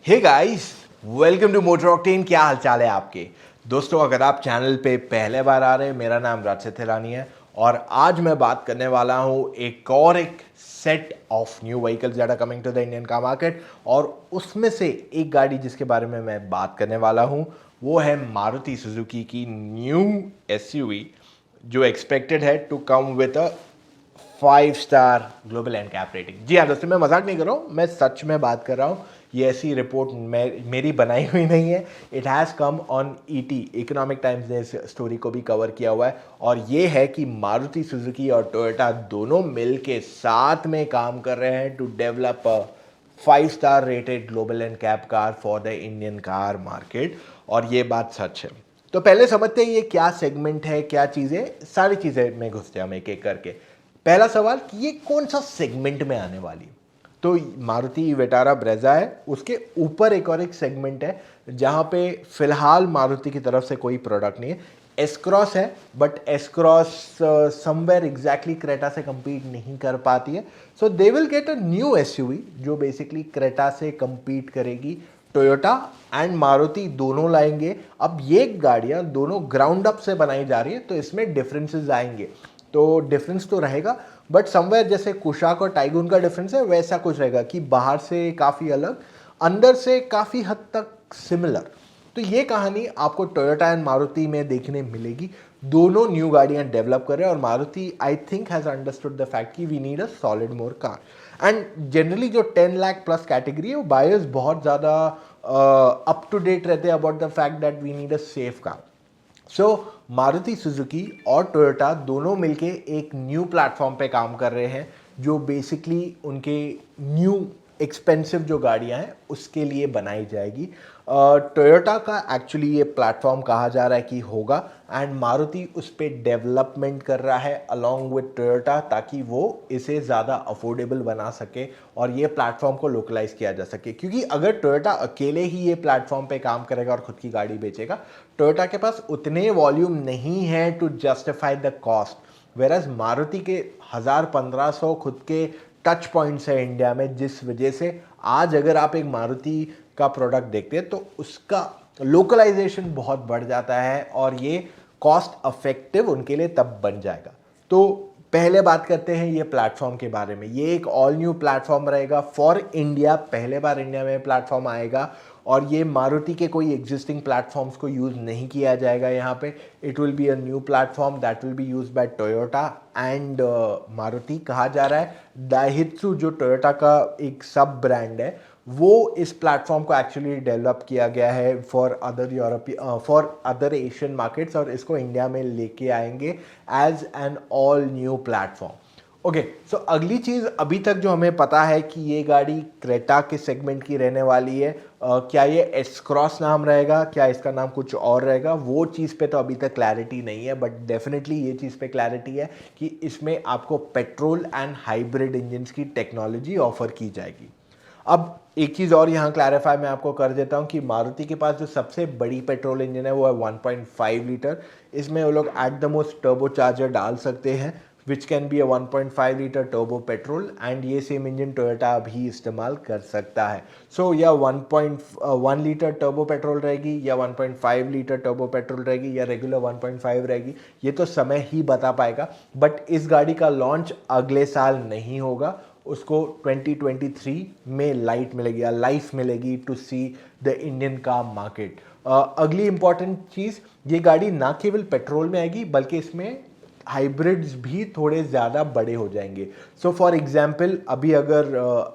Hey guys, welcome to motor octane. क्या हाल चाल है आपके दोस्तों? अगर आप चैनल पे पहले बार आ रहे हैं, मेरा नाम राजसे थेलानी है और आज मैं बात करने वाला हूँ एक set of new vehicles that are coming to the Indian car market. और उसमें से एक गाड़ी जिसके बारे में मैं बात करने वाला हूँ वो है मारुति सुजुकी की न्यू एसयूवी जो एक्सपेक्टेड है to come with a 5 star global and cap rating. जी हाँ दोस्तों, मैं मजाक नहीं कर रहा हूँ, मैं सच में बात कर रहा हूँ। ये ऐसी रिपोर्ट मेरी बनाई हुई नहीं है। It has come on ET, economic times ने इस स्टोरी को भी कवर किया हुआ है। और ये है कि मारुति सुजुकी और टोयोटा दोनों मिल के साथ में काम कर रहे हैं to develop 5 star rated global and cap car for the Indian car market. और ये बात सच है। तो पहले समझते हैं ये क्या सेगमेंट है, क्या चीज़ें, सारी चीज़ें में घुसते हैं हम एक एक करके। पहला सवाल कि ये कौन सा सेगमेंट में आने वाली है। तो मारुति वेटारा ब्रेजा है, उसके ऊपर एक सेगमेंट है जहां पे फिलहाल मारुति की तरफ से कोई प्रोडक्ट नहीं है। एस क्रॉस है, but S cross somewhere exactly Creta से compete नहीं कर पाती है। So they will get a new SUV जो बेसिकली क्रेटा से compete करेगी। टोयोटा एंड मारुति दोनों लाएंगे। अब ये गाड़ियां दोनों ग्राउंड अप से बनाई जा रही है, तो इसमें डिफरेंसेस आएंगे। तो डिफरेंस तो रहेगा, बट समवेयर जैसे कुशाक और टाइगून का डिफरेंस है वैसा कुछ रहेगा कि बाहर से काफ़ी अलग, अंदर से काफ़ी हद तक सिमिलर। तो ये कहानी आपको टोयोटा एंड मारुति में देखने मिलेगी। दोनों न्यू गाड़ियां डेवलप कर रहे हैं और Maruti I think has understood the fact कि we need a solid more car. And generally जो 10 लाख प्लस कैटेगरी है वो बायर्स बहुत ज़्यादा अप टू डेट रहते हैं about the fact that we need a safe car. So Maruti Suzuki और Toyota दोनों मिलके एक न्यू प्लेटफॉर्म पे काम कर रहे हैं जो बेसिकली उनके न्यू एक्सपेंसिव जो गाड़ियां हैं उसके लिए बनाई जाएगी। टोयोटा का एक्चुअली ये प्लेटफॉर्म कहा जा रहा है कि होगा, एंड मारुति उस पर डेवलपमेंट कर रहा है अलॉन्ग विद टोयोटा ताकि वो इसे ज़्यादा अफोर्डेबल बना सके और ये प्लेटफॉर्म को लोकलाइज किया जा सके। क्योंकि अगर टोयोटा अकेले ही ये प्लेटफॉर्म पे काम करेगा और खुद की गाड़ी बेचेगा, टोयोटा के पास उतने वॉल्यूम नहीं है to justify the cost. Versus Maruti के 1000-1500 खुद के टच पॉइंट्स है इंडिया में, जिस वजह से आज अगर आप एक मारुति का प्रोडक्ट देखते हैं तो उसका लोकलाइजेशन बहुत बढ़ जाता है और ये कॉस्ट अफेक्टिव उनके लिए तब बन जाएगा। तो पहले बात करते हैं ये प्लेटफॉर्म के बारे में। ये एक ऑल न्यू प्लेटफॉर्म रहेगा फॉर इंडिया, पहले बार इंडिया में प्लेटफॉर्म आएगा और ये मारुति के कोई एग्जिस्टिंग प्लेटफॉर्म्स को यूज़ नहीं किया जाएगा यहाँ पे। It will be a new platform that will be use by Toyota and Maruti. कहा जा रहा है दाइत्सु जो टोयोटा का एक सब ब्रांड है वो इस प्लेटफॉर्म को एक्चुअली डेवलप किया गया है फॉर अदर एशियन मार्केट्स और इसको इंडिया में लेके आएंगे as an all new platform. Okay, so अगली चीज़ अभी तक जो हमें पता है कि ये गाड़ी क्रेटा के सेगमेंट की रहने वाली है। क्या ये एस क्रॉस नाम रहेगा, क्या इसका नाम कुछ और रहेगा, वो चीज़ पे तो अभी तक क्लैरिटी नहीं है, बट डेफिनेटली ये चीज़ पे क्लैरिटी है कि इसमें आपको पेट्रोल एंड हाइब्रिड इंजन्स की टेक्नोलॉजी ऑफर की जाएगी। अब एक चीज़ और यहाँ क्लैरिफाई मैं आपको कर देता हूँ कि मारुति के पास जो सबसे बड़ी पेट्रोल इंजन है वो है 1.5 लीटर। इसमें वो लोग at the most turbo charger डाल सकते हैं which can be a 1.5 litre turbo petrol, and ये सेम इंजन टोयोटा भी इस्तेमाल कर सकता है। सो या 1.1 लीटर टर्बो पेट्रोल रहेगी या 1.5 लीटर टर्बो पेट्रोल रहेगी या रेगुलर 1.5 रहेगी, ये तो समय ही बता पाएगा। बट इस गाड़ी का लॉन्च अगले साल नहीं होगा, उसको 2023 में लाइट मिलेगी या लाइफ मिलेगी to see the Indian car market. अगली इंपॉर्टेंट चीज़, ये गाड़ी ना केवल पेट्रोल में आएगी बल्कि इसमें हाइब्रिड्स भी थोड़े ज़्यादा बड़े हो जाएंगे। सो फॉर एग्जांपल अभी अगर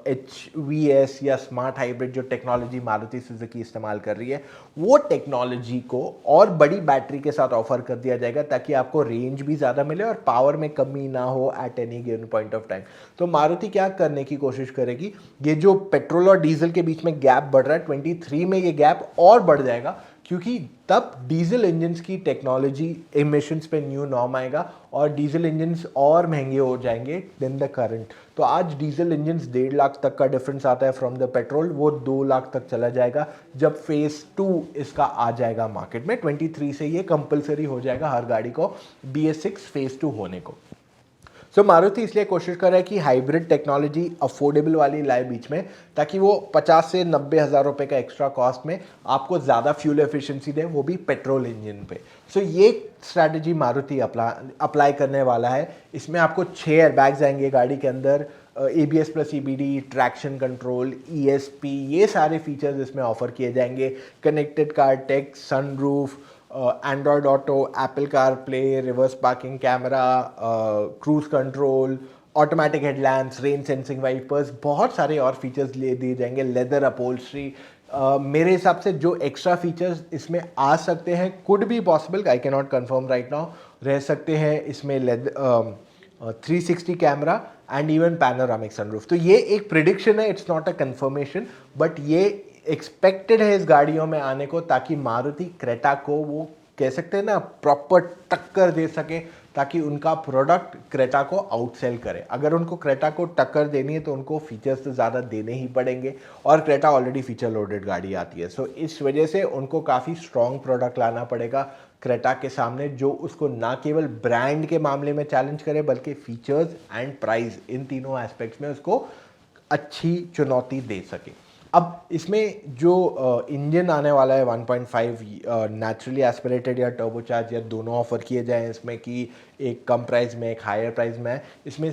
HVS या स्मार्ट हाइब्रिड जो टेक्नोलॉजी मारुति सुजुकी इस्तेमाल कर रही है वो टेक्नोलॉजी को और बड़ी बैटरी के साथ ऑफर कर दिया जाएगा ताकि आपको रेंज भी ज़्यादा मिले और पावर में कमी ना हो at any given point of time. तो मारुति क्या करने की कोशिश करेगी, ये जो पेट्रोल और डीजल के बीच में गैप बढ़ रहा है 23 में ये गैप और बढ़ जाएगा क्योंकि तब डीजल इंजन्स की टेक्नोलॉजी एमिशंस पे न्यू नॉर्म आएगा और डीजल इंजन्स और महंगे हो जाएंगे देन द करंट। तो आज डीजल इंजन्स 1.5 लाख तक का डिफरेंस आता है फ्रॉम द पेट्रोल, वो 2 लाख तक चला जाएगा जब फेज 2 इसका आ जाएगा मार्केट में। 23 से ये कंपलसरी हो जाएगा हर गाड़ी को BS6 फेज 2 होने को। सो मारुति इसलिए कोशिश कर रहा है कि हाइब्रिड टेक्नोलॉजी अफोर्डेबल वाली लाए बीच में, ताकि वो 50 से 90 हज़ार रुपये का एक्स्ट्रा कॉस्ट में आपको ज़्यादा फ्यूल एफिशिएंसी दे, वो भी पेट्रोल इंजन पे। सो ये स्ट्रैटेजी मारुति अप्लाई करने वाला है। इसमें आपको 6 एयरबैग्स आएंगे गाड़ी के अंदर, ABS plus EBD, traction control, ESP, ये सारे फीचर्स इसमें ऑफर किए जाएंगे। Connected car tech, sunroof, Android auto, Apple car play, reverse parking camera, cruise control, automatic headlamps, rain sensing wipers, बहुत सारे और फीचर्स ले दिए जाएंगे। लेदर अपहोल्स्ट्री, मेरे हिसाब से जो एक्स्ट्रा फीचर्स इसमें आ सकते हैं, could be possible, I can not confirm right now, रह सकते हैं इसमें 360 camera and even panoramic sunroof. तो ये एक प्रिडिक्शन है, it's not a confirmation, but ये एक्सपेक्टेड है इस गाड़ियों में आने को, ताकि मारुति क्रेटा को वो कह सकते हैं ना प्रॉपर टक्कर दे सके, ताकि उनका प्रोडक्ट क्रेटा को आउटसेल करे। अगर उनको क्रेटा को टक्कर देनी है तो उनको फीचर्स तो ज़्यादा देने ही पड़ेंगे, और क्रेटा ऑलरेडी फीचर लोडेड गाड़ी आती है। सो इस वजह से उनको काफ़ी स्ट्रॉन्ग प्रोडक्ट लाना पड़ेगा क्रेटा के सामने, जो उसको ना केवल ब्रांड के मामले में चैलेंज करे, बल्कि फीचर्स एंड प्राइस, इन तीनों एस्पेक्ट्स में उसको अच्छी चुनौती दे सके। अब इसमें जो इंजन आने वाला है 1.5 नेचुरली एस्पिरेटेड या टर्बोचार्ज, या दोनों ऑफर किए जाएं इसमें, कि एक कम प्राइस में, एक हायर प्राइस में है। इसमें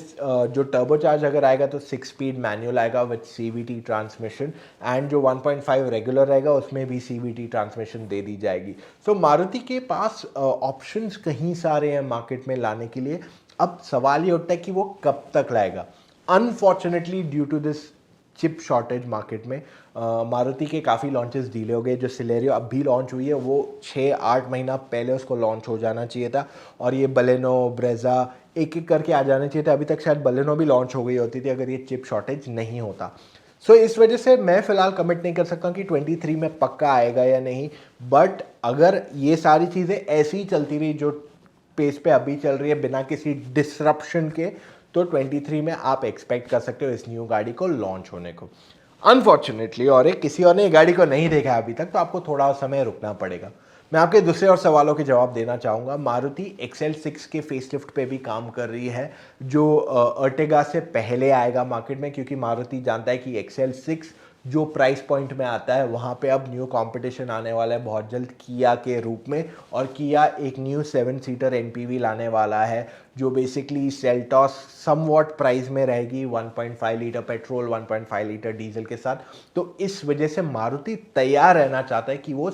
जो टर्बोचार्ज अगर आएगा तो 6 स्पीड मैनुअल आएगा विद CVT ट्रांसमिशन, एंड जो 1.5 रेगुलर रहेगा उसमें भी CVT ट्रांसमिशन दे दी जाएगी। सो मारुति के पास ऑप्शंस कहीं सारे हैं मार्केट में लाने के लिए। अब सवाल ये उठता है कि वो कब तक लाएगा। Unfortunately due to this chip shortage market में मारुति के काफ़ी लॉन्चेस डिले हो गए। जो सिलेरियो अब भी लॉन्च हुई है वो 6-8 महीना पहले उसको लॉन्च हो जाना चाहिए था, और ये बलेनो, ब्रेजा एक एक करके आ जाने चाहिए था। अभी तक शायद बलेनो भी लॉन्च हो गई होती थी अगर ये चिप शॉर्टेज नहीं होता। सो इस वजह से मैं फ़िलहाल कमिट नहीं कर सकता हूँ कि 23 में पक्का आएगा या नहीं, बट अगर ये सारी चीज़ें ऐसी ही चलती रही जो पेस पे अभी चल रही है बिना किसी डिसरप्शन के, तो 23 में आप एक्सपेक्ट कर सकते हो इस न्यू गाड़ी को लॉन्च होने को। अनफॉर्चुनेटली, और एक किसी और ने ये गाड़ी को नहीं देखा अभी तक, तो आपको थोड़ा समय रुकना पड़ेगा। मैं आपके दूसरे और सवालों के जवाब देना चाहूँगा। मारुति XL6 के फेसलिफ्ट पे भी काम कर रही है, जो अर्टिगा से पहले आएगा मार्केट में, क्योंकि मारुति जानता है कि XL6 जो प्राइस पॉइंट में आता है वहाँ पे अब न्यू कंपटीशन आने वाला है बहुत जल्द किया के रूप में, और किया एक न्यू 7 सीटर MPV लाने वाला है, जो बेसिकली सेल्टॉस समवॉट प्राइस में रहेगी, 1.5 लीटर पेट्रोल, 1.5 लीटर डीजल के साथ। तो इस वजह से मारुति तैयार रहना चाहता है कि वो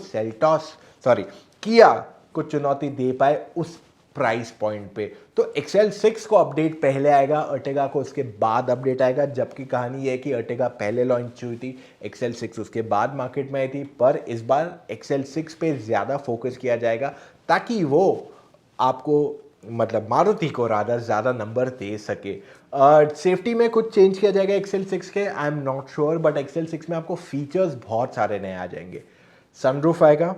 किया को चुनौती दे पाए उस प्राइस पॉइंट पे। तो XL6 को अपडेट पहले आएगा, अर्टिगा को उसके बाद अपडेट आएगा, जबकि कहानी ये है कि अर्टिगा पहले लॉन्च हुई थी, XL6 उसके बाद मार्केट में आई थी। पर इस बार XL6 पे ज़्यादा फोकस किया जाएगा, ताकि वो आपको, मतलब मारुति को रादर, ज़्यादा नंबर दे सके। सेफ्टी में कुछ चेंज किया जाएगा XL6 के, I am not sure, but XL6 में आपको फीचर्स बहुत सारे नए आ जाएंगे। सनरूफ आएगा,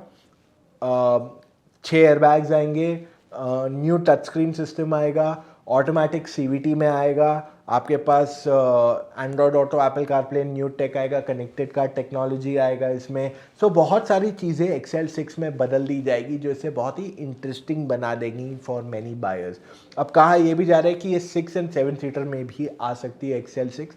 6 एयरबैग्स आएंगे, न्यू टच स्क्रीन सिस्टम आएगा, ऑटोमेटिक CVT में आएगा, आपके पास Android auto, Apple CarPlay, new tech आएगा, कनेक्टेड कार टेक्नोलॉजी आएगा इसमें। सो बहुत सारी चीज़ें XL6 में बदल दी जाएगी, जो इसे बहुत ही इंटरेस्टिंग बना देंगी फॉर मैनी बायर्स। अब कहा यह भी जा रहा है कि ये 6 एंड 7 सीटर में भी आ सकती है XL6,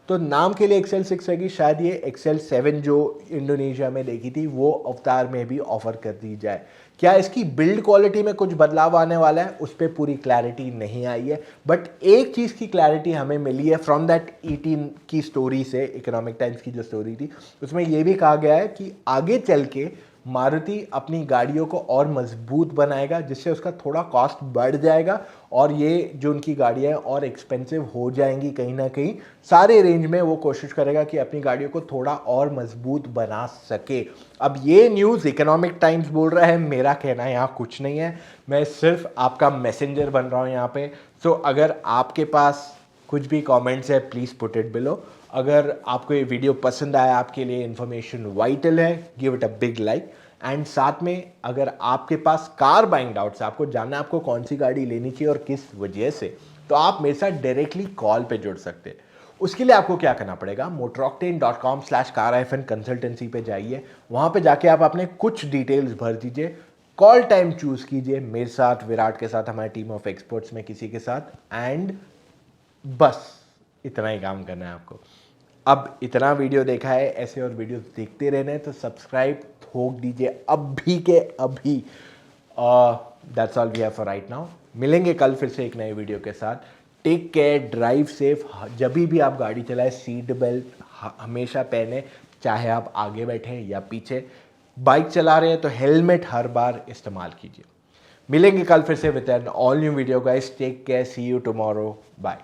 तो नाम के लिए XL6 रहेगी, शायद ये XL7 जो इंडोनेशिया में देखी थी वो अवतार में भी ऑफर कर दी जाए। क्या इसकी बिल्ड क्वालिटी में कुछ बदलाव आने वाला है, उस पर पूरी क्लैरिटी नहीं आई है, बट एक चीज़ की क्लैरिटी हमें मिली है फ्रॉम दैट 18 की स्टोरी से, इकोनॉमिक टाइम्स की जो स्टोरी थी उसमें यह भी कहा गया है कि आगे चल के मारुति अपनी गाड़ियों को और मजबूत बनाएगा, जिससे उसका थोड़ा कॉस्ट बढ़ जाएगा, और ये जो उनकी गाड़ियाँ हैं और एक्सपेंसिव हो जाएंगी कहीं ना कहीं। सारे रेंज में वो कोशिश करेगा कि अपनी गाड़ियों को थोड़ा और मजबूत बना सके। अब ये न्यूज़ इकोनॉमिक टाइम्स बोल रहा है, मेरा कहना यहाँ कुछ नहीं है, मैं सिर्फ आपका मैसेंजर बन रहा हूँ यहाँ पे। सो अगर आपके पास कुछ भी कमेंट्स है, प्लीज़ पुट इट बिलो। अगर आपको ये वीडियो पसंद आया, आपके लिए इन्फॉर्मेशन वाइटल है, give it a big like. And साथ में अगर आपके पास कार बाइंग डाउट्स, आपको जानना है आपको कौन सी गाड़ी लेनी चाहिए और किस वजह से, तो आप मेरे साथ डायरेक्टली कॉल पे जुड़ सकते हैं। उसके लिए आपको क्या करना पड़ेगा, motoroctane.com/car-consultancy पे जाइए, वहाँ पे जाके आप अपने कुछ डिटेल्स भर दीजिए, कॉल टाइम चूज़ कीजिए मेरे साथ, विराट के साथ, हमारी टीम ऑफ एक्सपर्ट्स में किसी के साथ, एंड बस इतना ही काम करना है आपको। अब इतना वीडियो देखा है, ऐसे और वीडियो देखते रहना है तो सब्सक्राइब ठोक दीजिए अभी के अभी। That's all we have for right now. मिलेंगे कल फिर से एक नए वीडियो के साथ। Take care, drive safe. जब भी आप गाड़ी चलाएं सीट बेल्ट हमेशा पहने, चाहे आप आगे बैठे या पीछे। बाइक चला रहे हैं तो हेलमेट हर बार इस्तेमाल कीजिए। मिलेंगे कल फिर से with an all new video guys. Take care, see you tomorrow, bye.